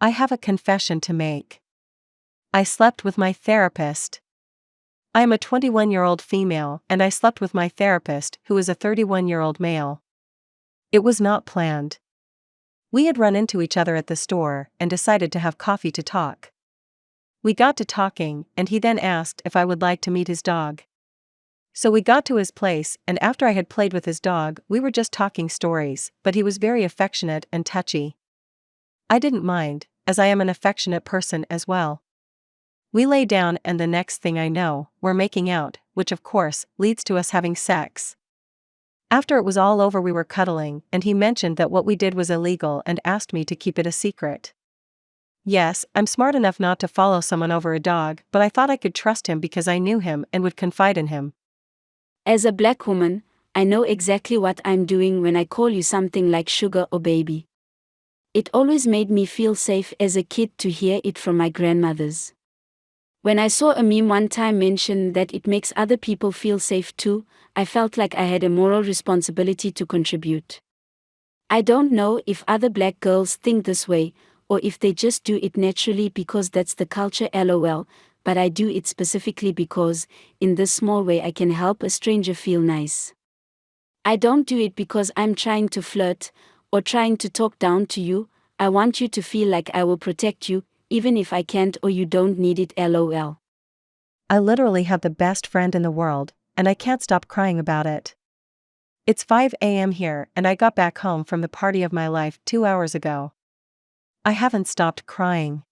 I have a confession to make. I slept with my therapist. I am a 21-year-old female and I slept with my therapist who is a 31-year-old male. It was not planned. We had run into each other at the store and decided to have coffee to talk. We got to talking and he then asked if I would like to meet his dog. So we got to his place and after I had played with his dog we were just talking stories, but he was very affectionate and touchy. I didn't mind, as I am an affectionate person as well. We lay down and the next thing I know, we're making out, which of course, leads to us having sex. After it was all over we were cuddling and he mentioned that what we did was illegal and asked me to keep it a secret. Yes, I'm smart enough not to follow someone over a dog, but I thought I could trust him because I knew him and would confide in him. As a black woman, I know exactly what I'm doing when I call you something like sugar or baby. It always made me feel safe as a kid to hear it from my grandmothers. When I saw a meme one time mention that it makes other people feel safe too, I felt like I had a moral responsibility to contribute. I don't know if other black girls think this way, or if they just do it naturally because that's the culture lol, but I do it specifically because, in this small way I can help a stranger feel nice. I don't do it because I'm trying to flirt, or trying to talk down to you. I want you to feel like I will protect you, even if I can't or you don't need it lol. I literally have the best friend in the world, and I can't stop crying about it. It's 5 a.m. here and I got back home from the party of my life 2 hours ago. I haven't stopped crying.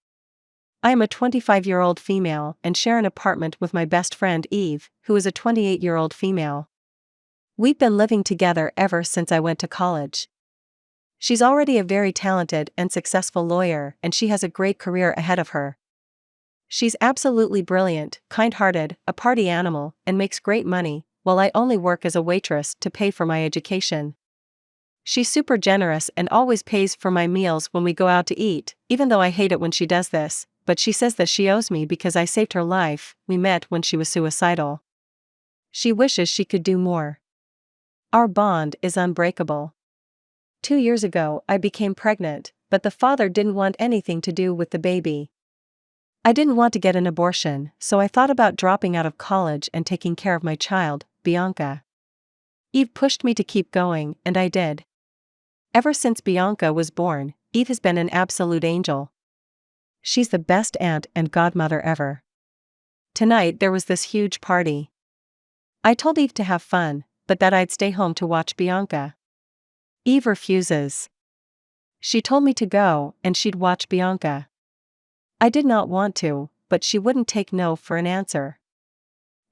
I am a 25-year-old female and share an apartment with my best friend Eve, who is a 28-year-old female. We've been living together ever since I went to college. She's already a very talented and successful lawyer and she has a great career ahead of her. She's absolutely brilliant, kind-hearted, a party animal, and makes great money, while I only work as a waitress to pay for my education. She's super generous and always pays for my meals when we go out to eat, even though I hate it when she does this, but she says that she owes me because I saved her life. We met when she was suicidal. She wishes she could do more. Our bond is unbreakable. 2 years ago I became pregnant, but the father didn't want anything to do with the baby. I didn't want to get an abortion, so I thought about dropping out of college and taking care of my child, Bianca. Eve pushed me to keep going, and I did. Ever since Bianca was born, Eve has been an absolute angel. She's the best aunt and godmother ever. Tonight there was this huge party. I told Eve to have fun, but that I'd stay home to watch Bianca. Eve refuses. She told me to go and she'd watch Bianca. I did not want to, but she wouldn't take no for an answer.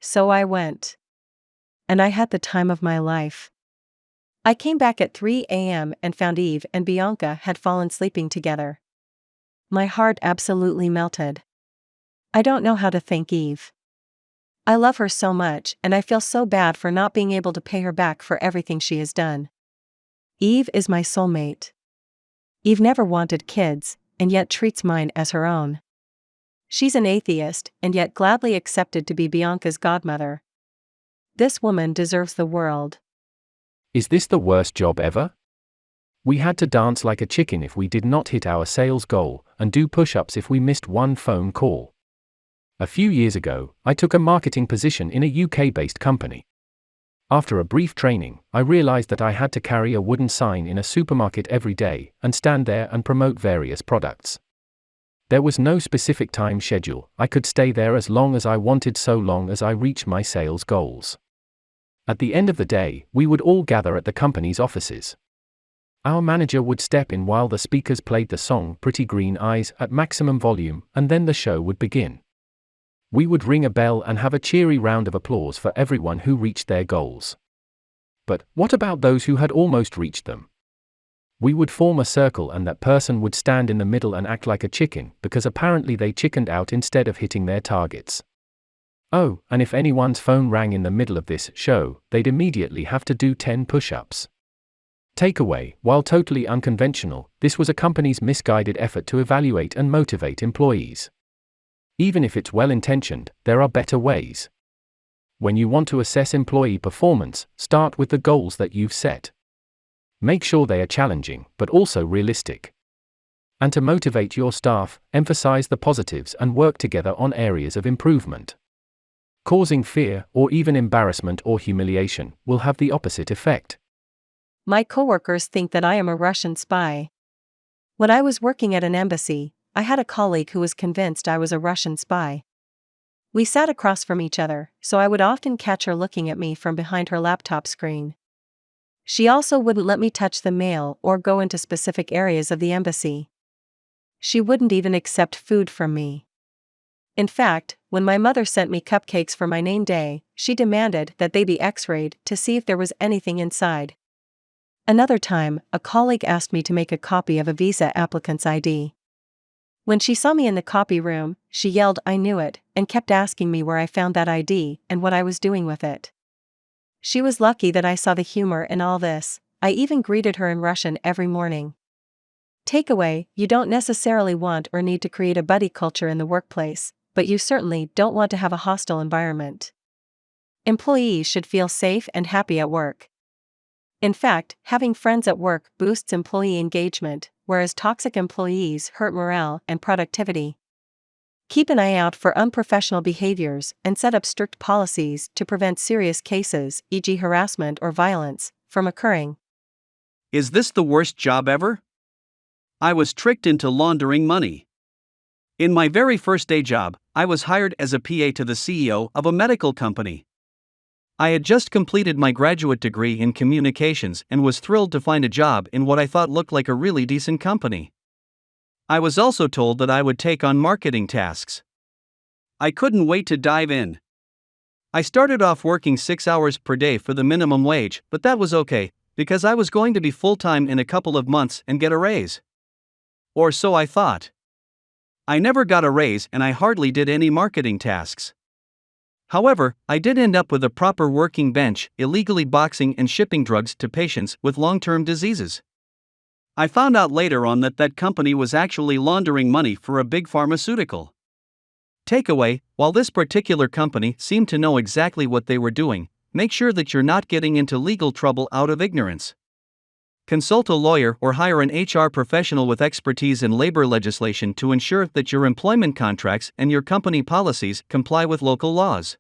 So I went. And I had the time of my life. I came back at 3 a.m. and found Eve and Bianca had fallen sleeping together. My heart absolutely melted. I don't know how to thank Eve. I love her so much and I feel so bad for not being able to pay her back for everything she has done. Eve is my soulmate. Eve never wanted kids, and yet treats mine as her own. She's an atheist, and yet gladly accepted to be Bianca's godmother. This woman deserves the world. Is this the worst job ever? We had to dance like a chicken if we did not hit our sales goal, and do push-ups if we missed one phone call. A few years ago, I took a marketing position in a UK-based company. After a brief training, I realized that I had to carry a wooden sign in a supermarket every day, and stand there and promote various products. There was no specific time schedule. I could stay there as long as I wanted so long as I reached my sales goals. At the end of the day, we would all gather at the company's offices. Our manager would step in while the speakers played the song Pretty Green Eyes at maximum volume, and then the show would begin. We would ring a bell and have a cheery round of applause for everyone who reached their goals. But what about those who had almost reached them? We would form a circle and that person would stand in the middle and act like a chicken, because apparently they chickened out instead of hitting their targets. Oh, and if anyone's phone rang in the middle of this show, they'd immediately have to do 10 push-ups. Takeaway: while totally unconventional, this was a company's misguided effort to evaluate and motivate employees. Even if it's well-intentioned, there are better ways. When you want to assess employee performance, start with the goals that you've set. Make sure they are challenging, but also realistic. And to motivate your staff, emphasize the positives and work together on areas of improvement. Causing fear, or even embarrassment or humiliation, will have the opposite effect. My coworkers think that I am a Russian spy. When I was working at an embassy, I had a colleague who was convinced I was a Russian spy. We sat across from each other, so I would often catch her looking at me from behind her laptop screen. She also wouldn't let me touch the mail or go into specific areas of the embassy. She wouldn't even accept food from me. In fact, when my mother sent me cupcakes for my name day, she demanded that they be x-rayed to see if there was anything inside. Another time, a colleague asked me to make a copy of a visa applicant's ID. When she saw me in the copy room, she yelled I knew it, and kept asking me where I found that ID and what I was doing with it. She was lucky that I saw the humor in all this. I even greeted her in Russian every morning. Takeaway: you don't necessarily want or need to create a buddy culture in the workplace, but you certainly don't want to have a hostile environment. Employees should feel safe and happy at work. In fact, having friends at work boosts employee engagement, whereas toxic employees hurt morale and productivity. Keep an eye out for unprofessional behaviors and set up strict policies to prevent serious cases, e.g., harassment or violence, from occurring. Is this the worst job ever? I was tricked into laundering money. In my very first day job, I was hired as a PA to the CEO of a medical company. I had just completed my graduate degree in communications and was thrilled to find a job in what I thought looked like a really decent company. I was also told that I would take on marketing tasks. I couldn't wait to dive in. I started off working 6 hours per day for the minimum wage, but that was okay, because I was going to be full-time in a couple of months and get a raise. Or so I thought. I never got a raise and I hardly did any marketing tasks. However, I did end up with a proper working bench, illegally boxing and shipping drugs to patients with long-term diseases. I found out later on that company was actually laundering money for a big pharmaceutical. Takeaway: while this particular company seemed to know exactly what they were doing, make sure that you're not getting into legal trouble out of ignorance. Consult a lawyer or hire an HR professional with expertise in labor legislation to ensure that your employment contracts and your company policies comply with local laws.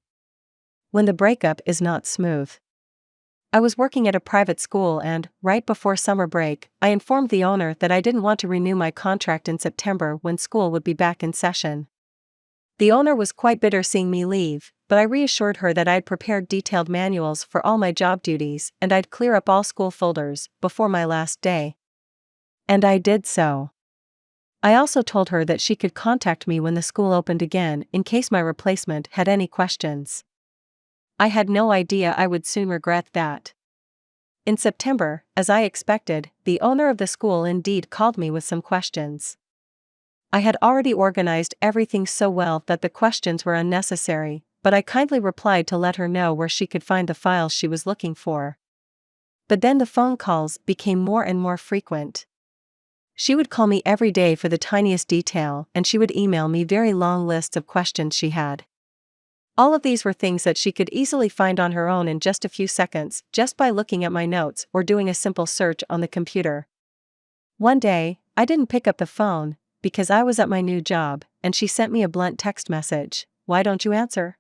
When the breakup is not smooth. I was working at a private school and, right before summer break, I informed the owner that I didn't want to renew my contract in September when school would be back in session. The owner was quite bitter seeing me leave, but I reassured her that I'd prepared detailed manuals for all my job duties and I'd clear up all school folders before my last day. And I did so. I also told her that she could contact me when the school opened again in case my replacement had any questions. I had no idea I would soon regret that. In September, as I expected, the owner of the school indeed called me with some questions. I had already organized everything so well that the questions were unnecessary, but I kindly replied to let her know where she could find the files she was looking for. But then the phone calls became more and more frequent. She would call me every day for the tiniest detail, and she would email me very long lists of questions she had. All of these were things that she could easily find on her own in just a few seconds, just by looking at my notes or doing a simple search on the computer. One day, I didn't pick up the phone, because I was at my new job, and she sent me a blunt text message: "Why don't you answer?"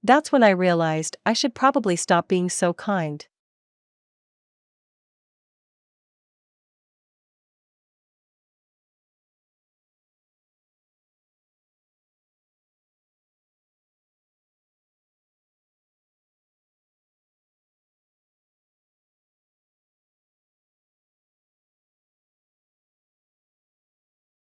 That's when I realized I should probably stop being so kind.